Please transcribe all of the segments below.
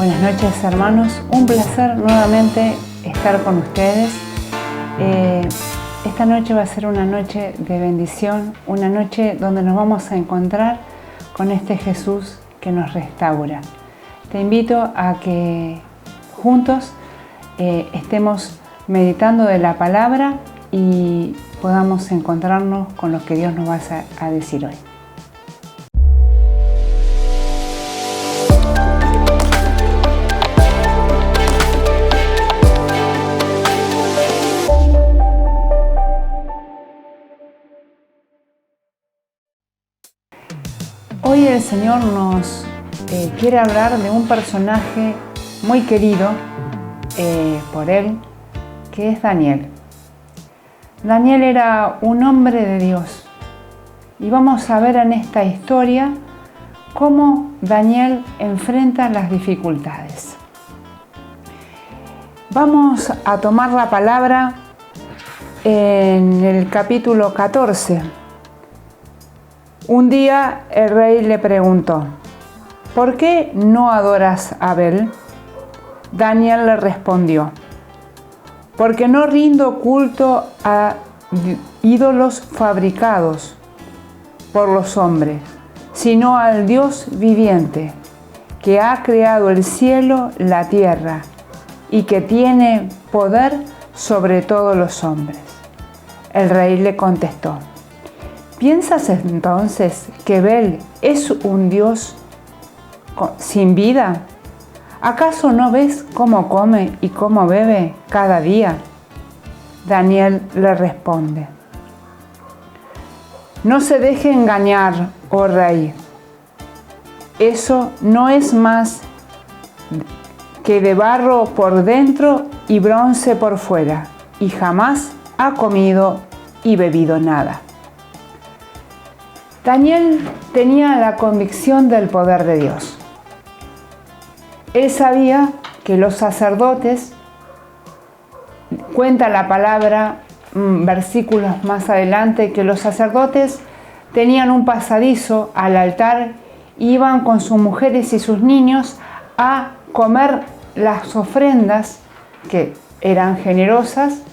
Buenas noches, hermanos. Un placer nuevamente estar con ustedes. Esta noche va a ser una noche de bendición, una noche donde nos vamos a encontrar con este Jesús que nos restaura. Te invito a que juntos estemos meditando de la palabra y podamos encontrarnos con lo que Dios nos va a decir hoy. Hoy el Señor nos quiere hablar de un personaje muy querido por Él, que es Daniel. Daniel era un hombre de Dios y vamos a ver en esta historia cómo Daniel enfrenta las dificultades. Vamos a tomar la palabra en el capítulo 14. Un día el rey le preguntó: ¿por qué no adoras a Bel? Daniel le respondió: porque no rindo culto a ídolos fabricados por los hombres, sino al Dios viviente, que ha creado el cielo, la tierra, y que tiene poder sobre todos los hombres. El rey le contestó: ¿piensas entonces que Bel es un Dios sin vida? ¿Acaso no ves cómo come y cómo bebe cada día? Daniel le responde: no se deje engañar, oh rey. Eso no es más que de barro por dentro y bronce por fuera, y jamás ha comido y bebido nada. Daniel tenía la convicción del poder de Dios. Él sabía que los sacerdotes, cuenta la palabra, versículos más adelante, que los sacerdotes tenían un pasadizo al altar, iban con sus mujeres y sus niños a comer las ofrendas que eran generosas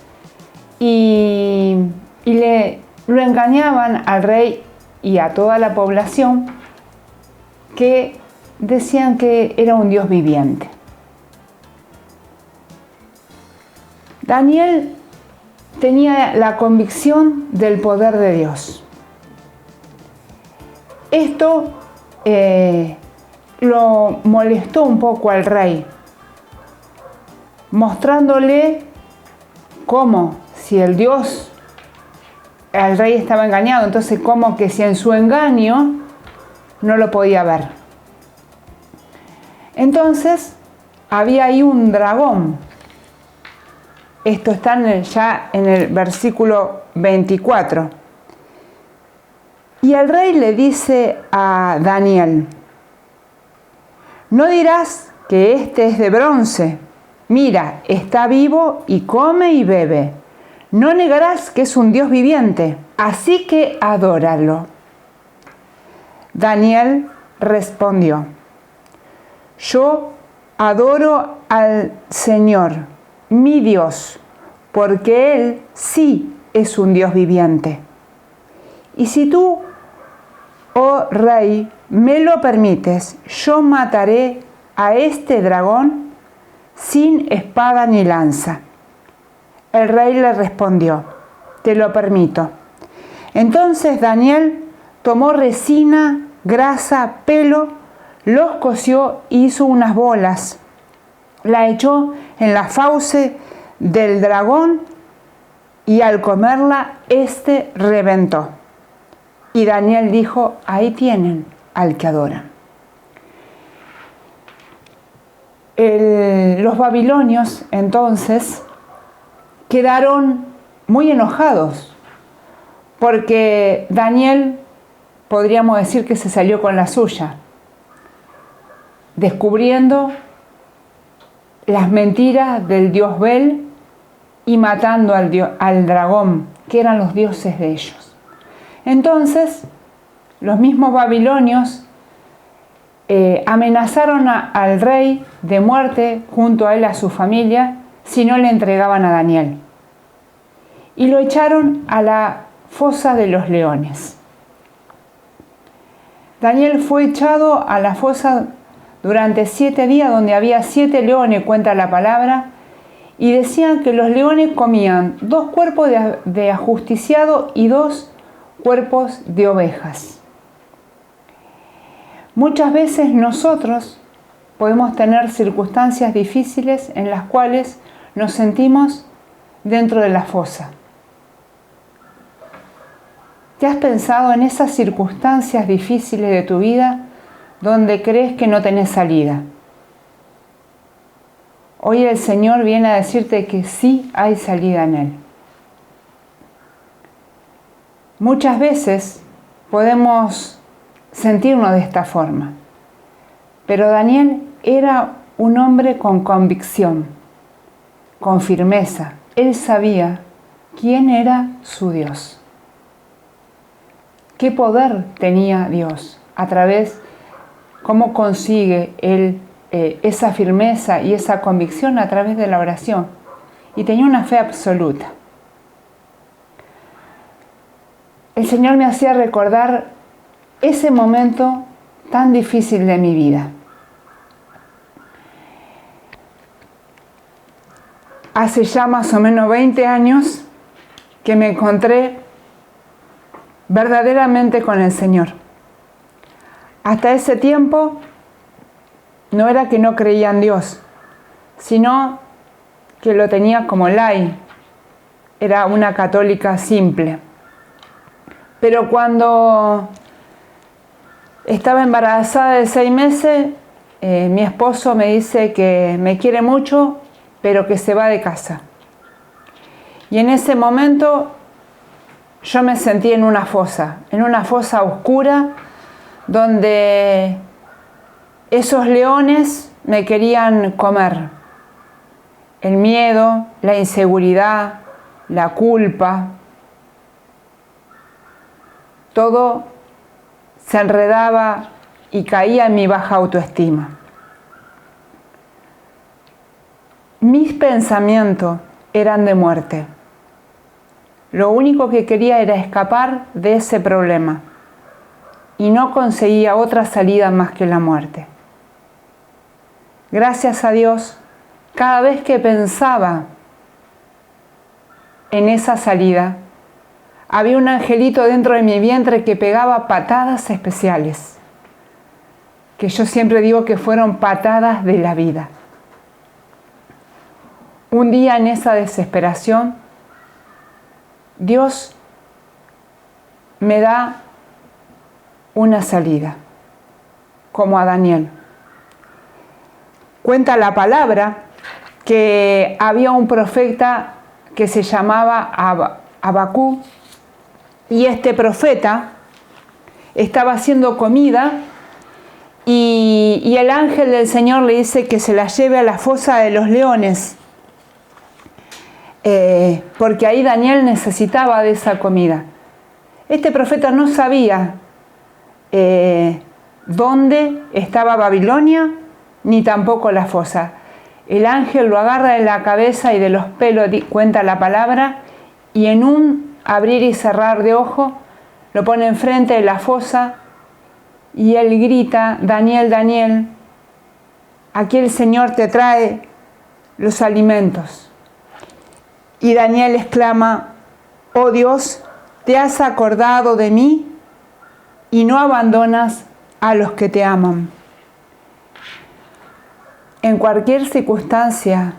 y lo engañaban al rey y a toda la población, que decían que era un Dios viviente. Daniel tenía la convicción del poder de Dios. Esto lo molestó un poco al rey, mostrándole cómo si el rey estaba engañado, entonces como que si en su engaño no lo podía ver. Entonces había ahí un dragón. Esto está ya en el versículo 24. Y el rey le dice a Daniel: no dirás que este es de bronce. Mira, está vivo y come y bebe. No negarás que es un Dios viviente, así que adóralo. Daniel respondió: yo adoro al Señor, mi Dios, porque Él sí es un Dios viviente. Y si tú, oh rey, me lo permites, yo mataré a este dragón sin espada ni lanza. El rey le respondió: te lo permito. Entonces Daniel tomó resina, grasa, pelo, los coció y hizo unas bolas. La echó en la fauce del dragón y al comerla, éste reventó. Y Daniel dijo: ahí tienen al que adoran. Los babilonios entonces quedaron muy enojados porque Daniel, podríamos decir que se salió con la suya, descubriendo las mentiras del dios Bel y matando al dragón, que eran los dioses de ellos. Entonces, los mismos babilonios amenazaron al rey de muerte junto a él, a su familia, si no le entregaban a Daniel. Y lo echaron a la fosa de los leones. Daniel fue echado a la fosa durante 7 días, donde había 7 leones, cuenta la palabra, y decían que los leones comían 2 cuerpos de ajusticiado y 2 cuerpos de ovejas. Muchas veces nosotros podemos tener circunstancias difíciles en las cuales nos sentimos dentro de la fosa. ¿Te has pensado en esas circunstancias difíciles de tu vida donde crees que no tenés salida? Hoy el Señor viene a decirte que sí hay salida en Él. Muchas veces podemos sentirnos de esta forma, pero Daniel era un hombre con convicción, con firmeza. Él sabía quién era su Dios. ¿Qué poder tenía Dios? A través, ¿cómo consigue él esa firmeza y esa convicción? A través de la oración. Y tenía una fe absoluta. El Señor me hacía recordar ese momento tan difícil de mi vida. Hace ya más o menos 20 años que me encontré verdaderamente con el Señor. Hasta ese tiempo no era que no creía en Dios, sino que lo tenía como lay. Era una católica simple. Pero cuando estaba embarazada de 6 meses, mi esposo me dice que me quiere mucho, pero que se va de casa. Y en ese momento yo me sentí en una fosa oscura, donde esos leones me querían comer. El miedo, la inseguridad, la culpa, todo se enredaba y caía en mi baja autoestima. Mis pensamientos eran de muerte. Lo único que quería era escapar de ese problema y no conseguía otra salida más que la muerte. Gracias a Dios, cada vez que pensaba en esa salida, había un angelito dentro de mi vientre que pegaba patadas especiales, que yo siempre digo que fueron patadas de la vida. Un día en esa desesperación, Dios me da una salida, como a Daniel. Cuenta la palabra que había un profeta que se llamaba Habacuc, y este profeta estaba haciendo comida y el ángel del Señor le dice que se la lleve a la fosa de los leones, porque ahí Daniel necesitaba de esa comida. Este profeta no sabía dónde estaba Babilonia, ni tampoco la fosa. El ángel lo agarra de la cabeza y de los pelos, cuenta la palabra, y en un abrir y cerrar de ojo lo pone enfrente de la fosa y él grita: Daniel, Daniel, aquí el Señor te trae los alimentos. Y Daniel exclama: oh Dios, te has acordado de mí y no abandonas a los que te aman. En cualquier circunstancia,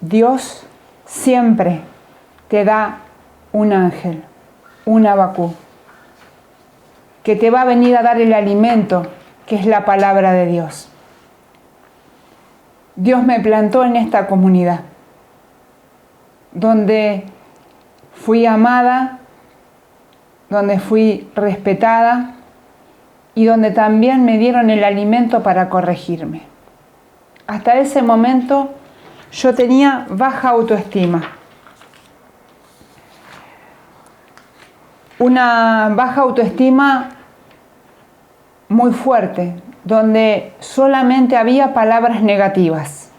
Dios siempre te da un ángel, un Habacuc, que te va a venir a dar el alimento, que es la palabra de Dios. Dios me plantó en esta comunidad, donde fui amada, donde fui respetada y donde también me dieron el alimento para corregirme. Hasta ese momento yo tenía baja autoestima. Una baja autoestima muy fuerte, donde solamente había palabras negativas.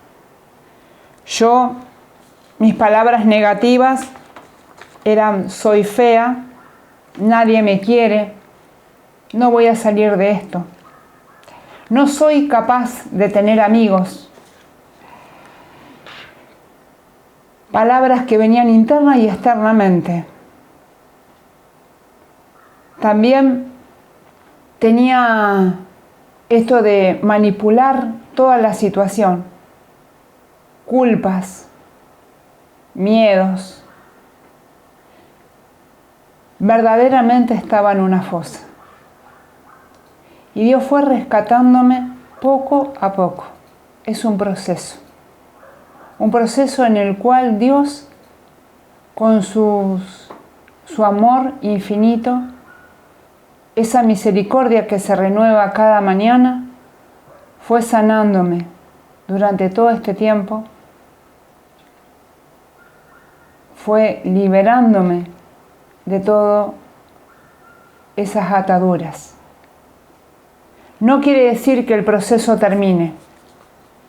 Mis palabras negativas eran: soy fea, nadie me quiere, no voy a salir de esto, no soy capaz de tener amigos. Palabras que venían interna y externamente. También tenía esto de manipular toda la situación, culpas, miedos. Verdaderamente estaba en una fosa. Y Dios fue rescatándome poco a poco. Es un proceso en el cual Dios, con su amor infinito, esa misericordia que se renueva cada mañana, fue sanándome durante todo este tiempo, fue liberándome de todas esas ataduras. No quiere decir que el proceso termine,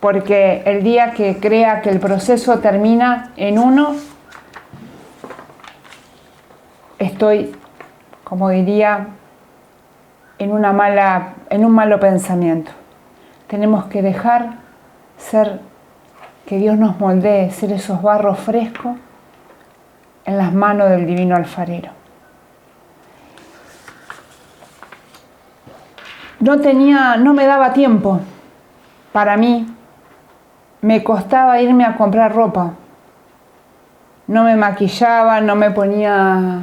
porque el día que crea que el proceso termina en uno, estoy, como diría, en un malo pensamiento. Tenemos que dejar que Dios nos moldee, ser esos barros frescos en las manos del divino alfarero. No me daba tiempo para mí. Me costaba irme a comprar ropa. No me maquillaba, no me ponía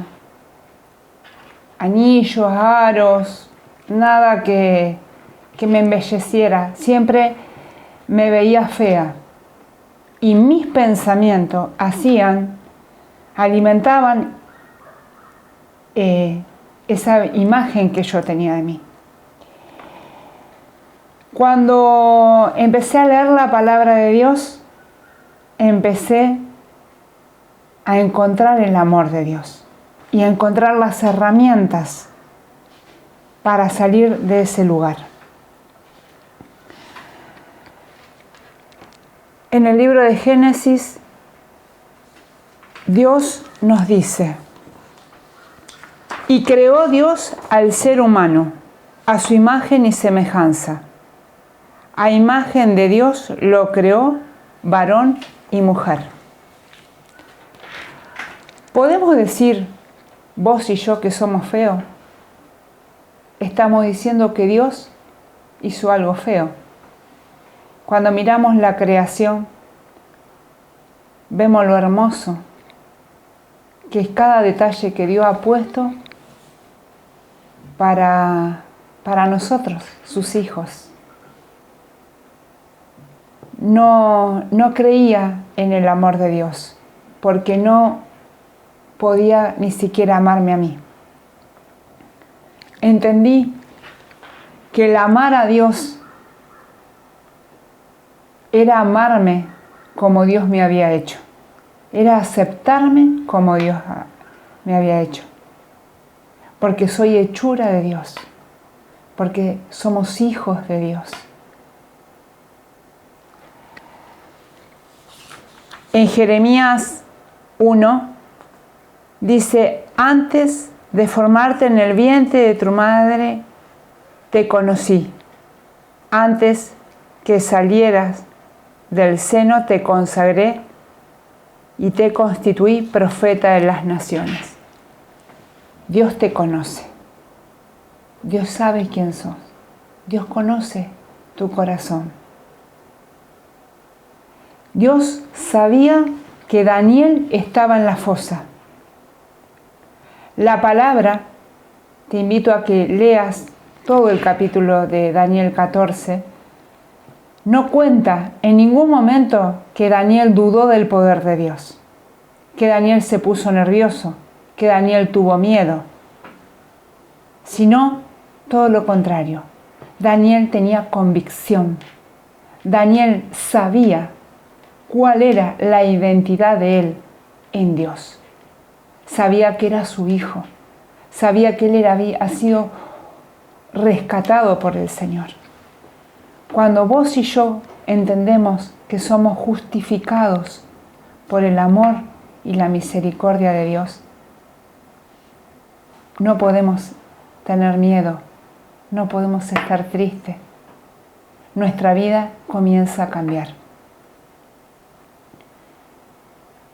anillos, aros, nada que me embelleciera. Siempre me veía fea. Y mis pensamientos alimentaban esa imagen que yo tenía de mí. Cuando empecé a leer la palabra de Dios, empecé a encontrar el amor de Dios y a encontrar las herramientas para salir de ese lugar. En el libro de Génesis, Dios nos dice: y creó Dios al ser humano, a su imagen y semejanza. A imagen de Dios lo creó, varón y mujer. ¿Podemos decir, vos y yo, que somos feos? Estamos diciendo que Dios hizo algo feo. Cuando miramos la creación, vemos lo hermoso que es cada detalle que Dios ha puesto para nosotros, sus hijos. No creía en el amor de Dios, porque no podía ni siquiera amarme a mí. Entendí que el amar a Dios era amarme como Dios me había hecho, era aceptarme como Dios me había hecho, porque soy hechura de Dios, porque somos hijos de Dios. En Jeremías 1 dice: antes de formarte en el vientre de tu madre, te conocí. Antes que salieras del seno, te consagré y te constituí profeta de las naciones. Dios te conoce. Dios sabe quién sos. Dios conoce tu corazón. Dios sabía que Daniel estaba en la fosa. La palabra, te invito a que leas todo el capítulo de Daniel 14, no cuenta en ningún momento que Daniel dudó del poder de Dios, que Daniel se puso nervioso, que Daniel tuvo miedo, sino todo lo contrario. Daniel tenía convicción. Daniel sabía cuál era la identidad de él en Dios. Sabía que era su hijo. Sabía que él había sido rescatado por el Señor. Cuando vos y yo entendemos que somos justificados por el amor y la misericordia de Dios, no podemos tener miedo, no podemos estar tristes. Nuestra vida comienza a cambiar.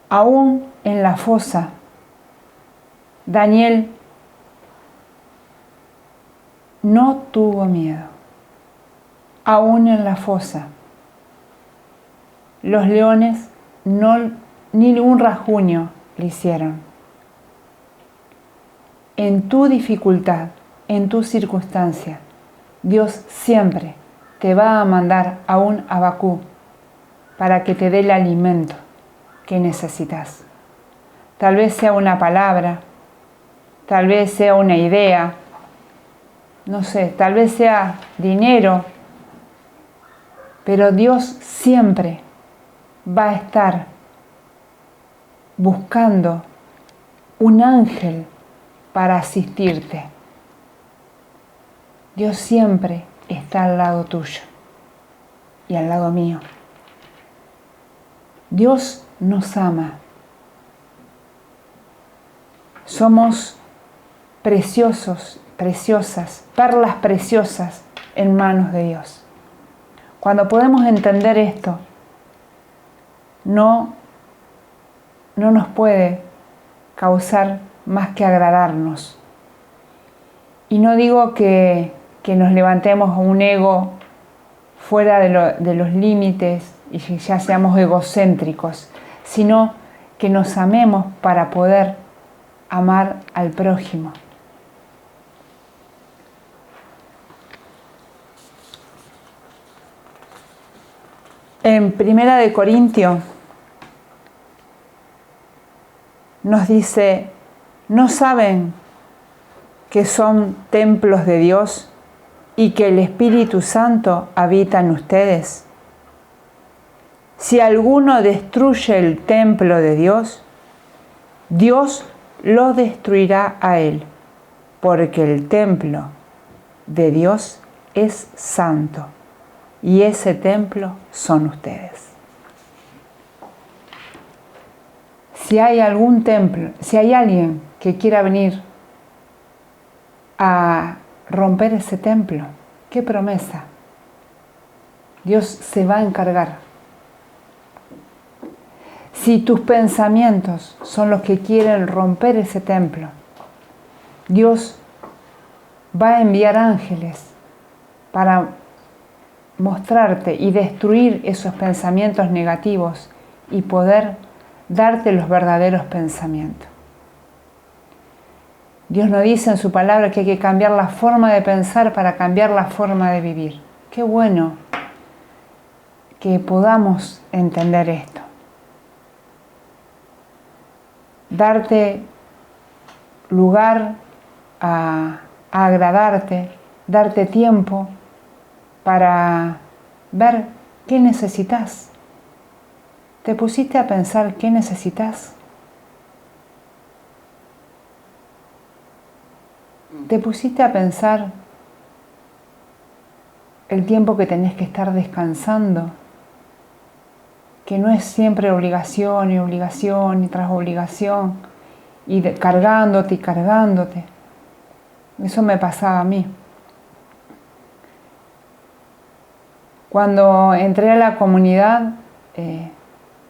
Aún en la fosa, Daniel no tuvo miedo. Aún en la fosa, los leones ni un rasguño le hicieron. En tu dificultad, en tu circunstancia, Dios siempre te va a mandar a un Abacú para que te dé el alimento que necesitas. Tal vez sea una palabra, tal vez sea una idea, no sé, tal vez sea dinero, pero Dios siempre va a estar buscando un ángel para asistirte. Dios siempre está al lado tuyo y al lado mío. Dios nos ama. Somos preciosos, preciosas, perlas preciosas en manos de Dios. Cuando podemos entender esto, no nos puede causar más que agradarnos. Y no digo que nos levantemos a un ego fuera de los límites y ya seamos egocéntricos, sino que nos amemos para poder amar al prójimo. En 1 Corintios nos dice, ¿no saben que son templos de Dios y que el Espíritu Santo habita en ustedes? Si alguno destruye el templo de Dios, Dios lo destruirá a él, porque el templo de Dios es santo y ese templo son ustedes. Si hay algún templo, si hay alguien que quiera venir a romper ese templo, qué promesa. Dios se va a encargar. Si tus pensamientos son los que quieren romper ese templo, Dios va a enviar ángeles para mostrarte y destruir esos pensamientos negativos y poder darte los verdaderos pensamientos. Dios nos dice en su palabra que hay que cambiar la forma de pensar para cambiar la forma de vivir. Qué bueno que podamos entender esto. Darte lugar a agradarte, darte tiempo para ver qué necesitas. ¿Te pusiste a pensar qué necesitas? ¿Te pusiste a pensar el tiempo que tenés que estar descansando? Que no es siempre obligación y obligación y tras obligación y cargándote y cargándote. Eso me pasaba a mí. Cuando entré a la comunidad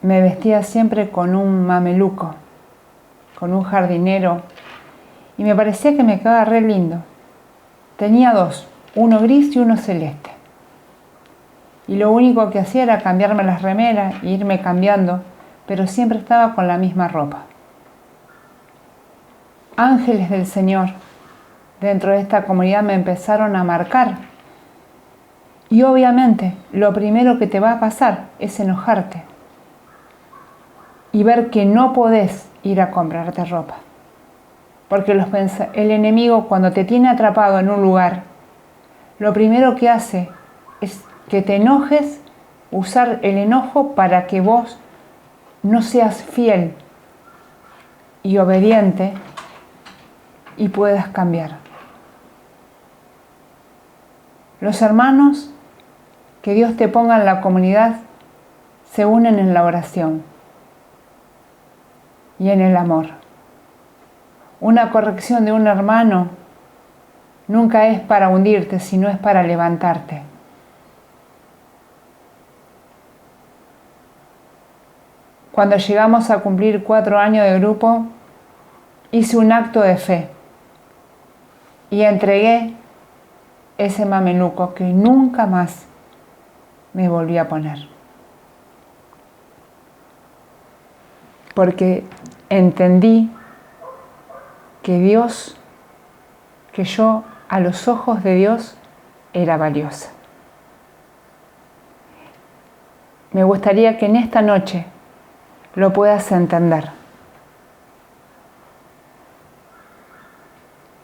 me vestía siempre con un mameluco, con un jardinero, y me parecía que me quedaba re lindo. Tenía dos, uno gris y uno celeste. Y lo único que hacía era cambiarme las remeras e irme cambiando, pero siempre estaba con la misma ropa. Ángeles del Señor dentro de esta comunidad me empezaron a marcar. Y obviamente lo primero que te va a pasar es enojarte y ver que no podés ir a comprarte ropa. Porque el enemigo, cuando te tiene atrapado en un lugar, lo primero que hace es que te enojes, usar el enojo para que vos no seas fiel y obediente y puedas cambiar. Los hermanos que Dios te ponga en la comunidad se unen en la oración y en el amor. Una corrección de un hermano nunca es para hundirte, sino es para levantarte. Cuando llegamos a cumplir 4 años de grupo, hice un acto de fe y entregué ese mameluco que nunca más me volví a poner. Porque entendí que yo a los ojos de Dios era valiosa. Me gustaría que en esta noche lo puedas entender.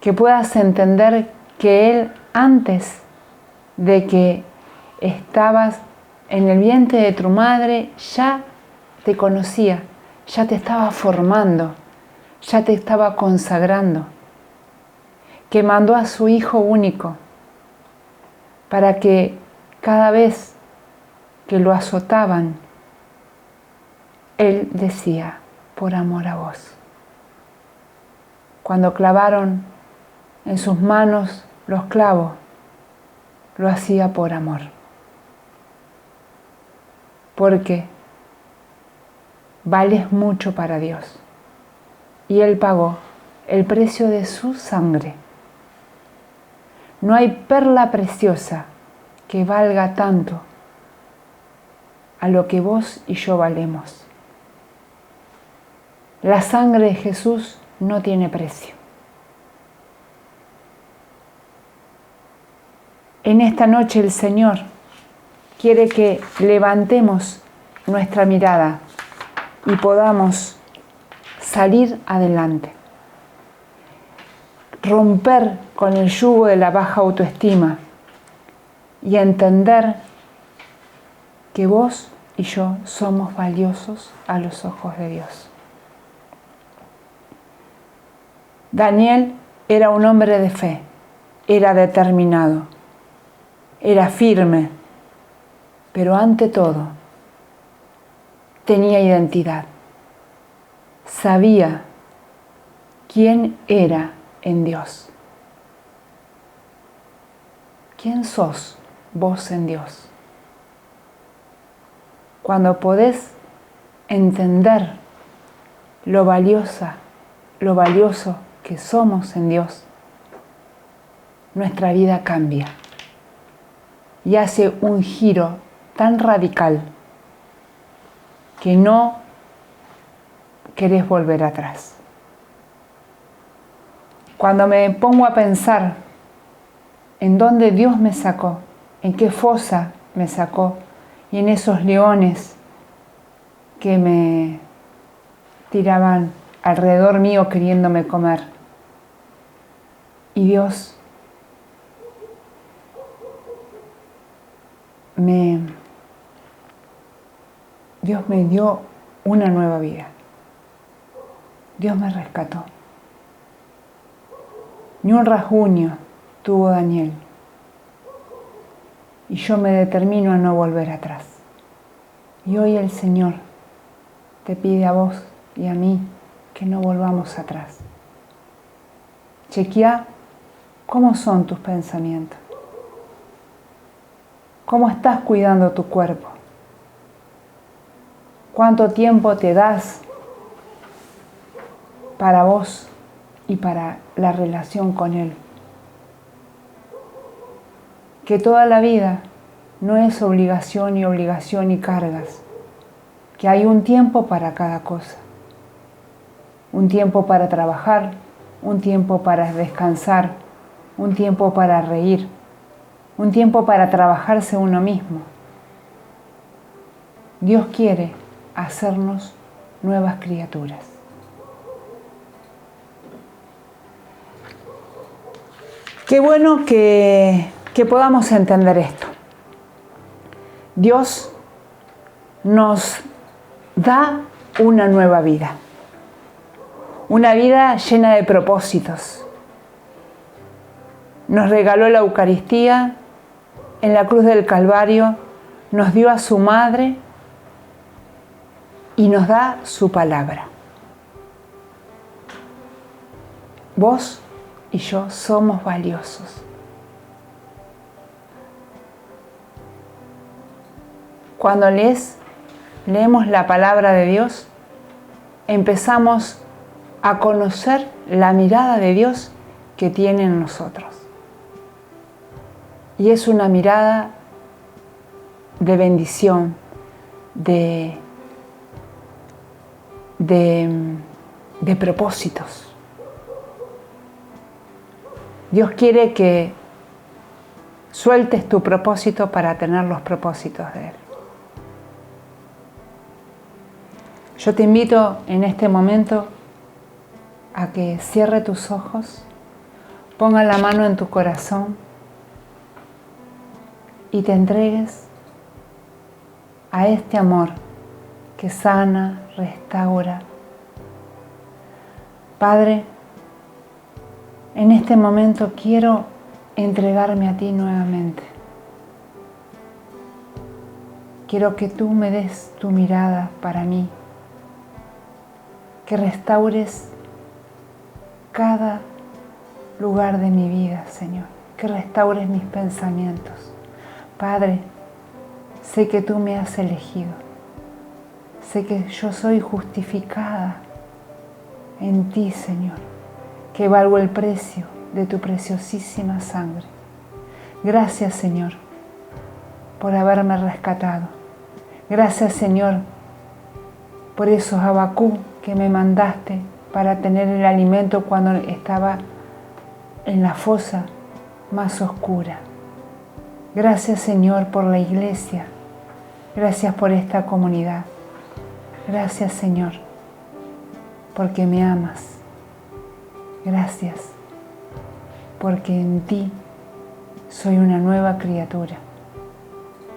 Que puedas entender que Él, antes de que estabas en el vientre de tu madre, ya te conocía, ya te estaba formando, ya te estaba consagrando, que mandó a su Hijo único para que cada vez que lo azotaban, Él decía, por amor a vos. Cuando clavaron en sus manos los clavos, lo hacía por amor. Porque vales mucho para Dios. Y Él pagó el precio de su sangre. No hay perla preciosa que valga tanto a lo que vos y yo valemos. La sangre de Jesús no tiene precio. En esta noche el Señor quiere que levantemos nuestra mirada y podamos salir adelante. Romper con el yugo de la baja autoestima y entender que vos y yo somos valiosos a los ojos de Dios. Daniel era un hombre de fe, era determinado, era firme, pero ante todo tenía identidad. Sabía quién era en Dios. ¿Quién sos vos en Dios? Cuando podés entender lo valioso que somos en Dios, nuestra vida cambia y hace un giro tan radical que no querés volver atrás. Cuando me pongo a pensar en dónde Dios me sacó, en qué fosa me sacó, y en esos leones que me tiraban alrededor mío queriéndome comer, y Dios me dio una nueva vida. Dios me rescató. Ni un rasguño tuvo Daniel. Y yo me determino a no volver atrás. Y hoy el Señor te pide a vos y a mí que no volvamos atrás. Chequea cómo son tus pensamientos. ¿Cómo estás cuidando tu cuerpo? ¿Cuánto tiempo te das para vos y para la relación con Él? Que toda la vida no es obligación y cargas, que hay un tiempo para cada cosa. Un tiempo para trabajar, un tiempo para descansar, un tiempo para reír, un tiempo para trabajarse uno mismo. Dios quiere hacernos nuevas criaturas. Qué bueno que podamos entender esto. Dios nos da una nueva vida. Una vida llena de propósitos. Nos regaló la Eucaristía en la cruz del Calvario nos dio a su madre y nos da su palabra. Vos y yo somos valiosos. Cuando leemos la palabra de Dios, empezamos a conocer la mirada de Dios que tiene en nosotros. Y es una mirada de bendición, de propósitos. Dios quiere que sueltes tu propósito para tener los propósitos de Él. Yo te invito en este momento a que cierre tus ojos, ponga la mano en tu corazón y te entregues a este amor que sana, restaura. Padre, en este momento quiero entregarme a ti nuevamente. Quiero que tú me des tu mirada para mí, que restaures cada lugar de mi vida, Señor, que restaures mis pensamientos. Padre, sé que tú me has elegido, sé que yo soy justificada en ti, Señor, que valgo el precio de tu preciosísima sangre. Gracias, Señor, por haberme rescatado. Gracias, Señor, por esos Abacú que me mandaste para tener el alimento cuando estaba en la fosa más oscura. Gracias, Señor, por la iglesia. Gracias por esta comunidad. Gracias, Señor, porque me amas. Gracias, porque en ti soy una nueva criatura.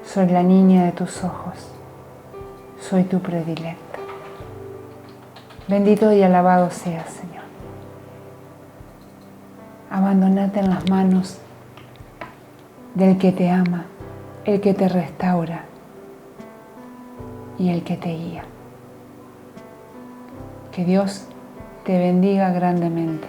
Soy la niña de tus ojos. Soy tu predilecta. Bendito y alabado seas, Señor. Abandónate en las manos del que te ama, el que te restaura y el que te guía. Que Dios te bendiga grandemente.